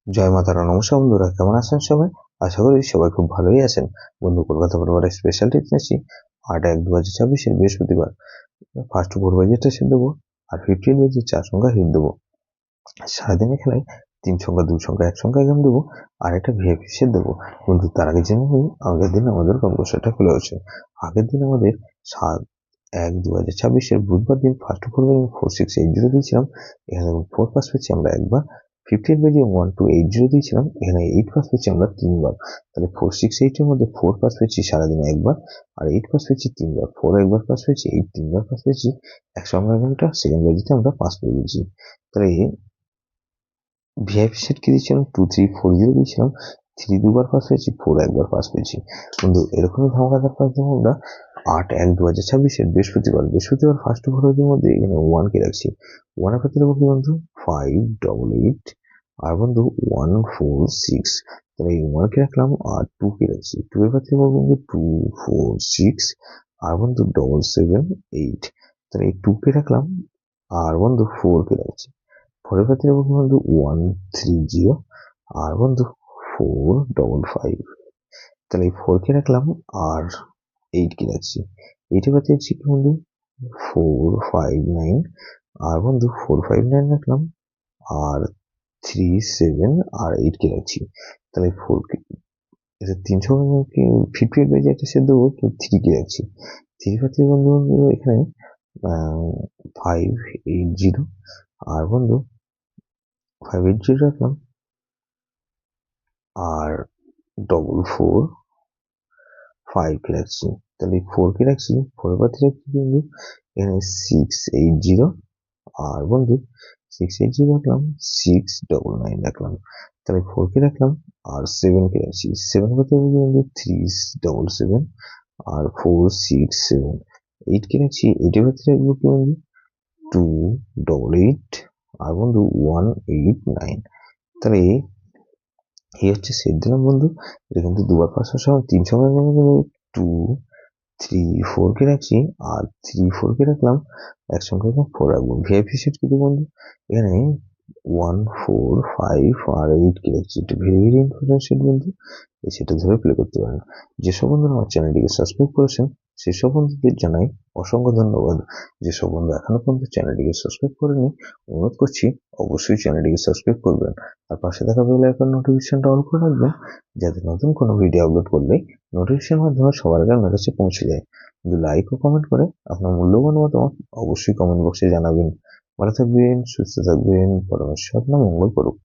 জয় মা তারা। নমস্কার বন্ধুরা, কেমন আছেন সবাই? আশা করি সবাই খুব ভালোই আছেন। বন্ধু, কলকাতা পরিবারের স্পেশাল টিপস নিচ্ছি 8/1/2024 বৃহস্পতিবার। ফার্স্ট 4 বাজেটটা সেট দেবো আর 15 বাজে 4 সংখ্যা হিট দেবো। সারাদিনের খেলায় 3 সংখ্যা 2 সংখ্যা 1 সংখ্যা এখানে দেবো আর একটা ভিআইপি সেট দেবো। বন্ধু, তার আগে জেনে নিই আগের দিন আমাদের কম্পোসারটা খুলে হচ্ছে। আগের দিন আমাদের 7/1/2026 বুধবার দিন ফার্স্ট 4 বাজে 4680 দিয়েছিলাম। এখানে 4 পাস পেয়েছি আমরা একবার। 15 বাজে 1280 দিয়েছিলাম। এখানে 8 পাস পেয়েছি আমরা 3 বার। তাহলে 468 এর মধ্যে 4 পাস পেয়েছি সারাদিনে একবার আর 8 পাস পেয়েছি 3 বার। 4 একবার পাস পেয়েছি, 8 3 বার পাস পেয়েছি। একসঙ্গে ঘন্টা সেকেন্ড বাজিতে আমরা পাস পেয়ে গেছি। তাহলে ভিআইপি সেট কি দিয়েছিলাম 2340 দিয়েছিলাম। 3 দুবার পাস পেয়েছি, 4 একবার পাস পেয়েছি। বন্ধু, এরকমই ধামাকাদার পাস দেবো আমরা 8/1/2026 বৃহস্পতিবার ফার্স্ট 4 বাজের মধ্যে এখানে 1 কে রাখছি। 1 এর পাতে দেবো কি বন্ধু 588 আর বন্ধু 146। তাহলে এই 1 কে রাখলাম আর 2 কে রাখছি। 2 এর পাতে দেবো বন্ধু 246 আর বন্ধু 778। তাহলে এই 2 কে রাখলাম আর বন্ধু 4 কে রাখছি। 4 এর পাতে দেবো কি বন্ধু 130 আর বন্ধু 455। তাহলে এই 4 কে রাখলাম আর 8 কে রাখছি। 8 এর পাতে হচ্ছে কি বন্ধু 459 আর বন্ধু 459 রাখলাম আর 37 আর 8 কে রাখছি। তাহলে 4 কে 58 বাজে একটা সেট দেবো, 3 কে রাখছি। 3 পাতে বন্ধু এখানে 580 আর বন্ধু 580 রাখলাম আর 445 কে রাখছি। তাহলে 4 কে রাখছি। 4 এর পাতে রাখছি বন্ধু এখানে 680 আর বন্ধু 680 রাখলাম, 699 রাখলাম। তাহলে 4 কে রাখলাম আর 7 কে রাখছি। 7 পাতে বন্ধু 377 আর 467। 8 কে রাখছি। 8 এর পাতে রাখবো কি বন্ধু 288 আর বন্ধু 189। তাহলে এই হচ্ছে সেট দিলাম বন্ধু। এটা কিন্তু দুবার পাস হওয়ার সময় 3 সময় 2 3 4 কে রাখছি আর 3 4 কে রাখলাম। একসঙ্গে 4 রাখবো। ভিআইপি সেট কিন্তু বন্ধু এখানে 1 4 5 আর 8 কে রাখছি। এটা ভেরি ভেরি ইম্পর্টেন্ট সেট বন্ধু। এই সেটটা ধরে প্লে করতে পারেন। যেসব বন্ধুরা আমার চ্যানেলটিকে সাবস্ক্রাইব করেছেন সেসব বন্ধুদের জানাই অসংখ্য ধন্যবাদ। যেসব বন্ধু এখনো পর্যন্ত চ্যানেলটিকে সাবস্ক্রাইব করেনি অনুরোধ করছি অবশ্যই চ্যানেলটিকে সাবস্ক্রাইব করবেন আর পাশে থাকা বেল আইকন নোটিফিকেশনটা অন করে রাখবেন যাতে নতুন কোনো ভিডিও আপলোড করলে নোটিফিকেশন মাধ্যমে সবার আগে আমার কাছে পৌঁছে যায়। কিন্তু লাইক ও কমেন্ট করে আপনার মূল্যবান মতামত অবশ্যই কমেন্ট বক্সে জানাবেন। ভালো থাকবেন, সুস্থ থাকবেন, পরমেশ্বর আপনার মঙ্গল করুক।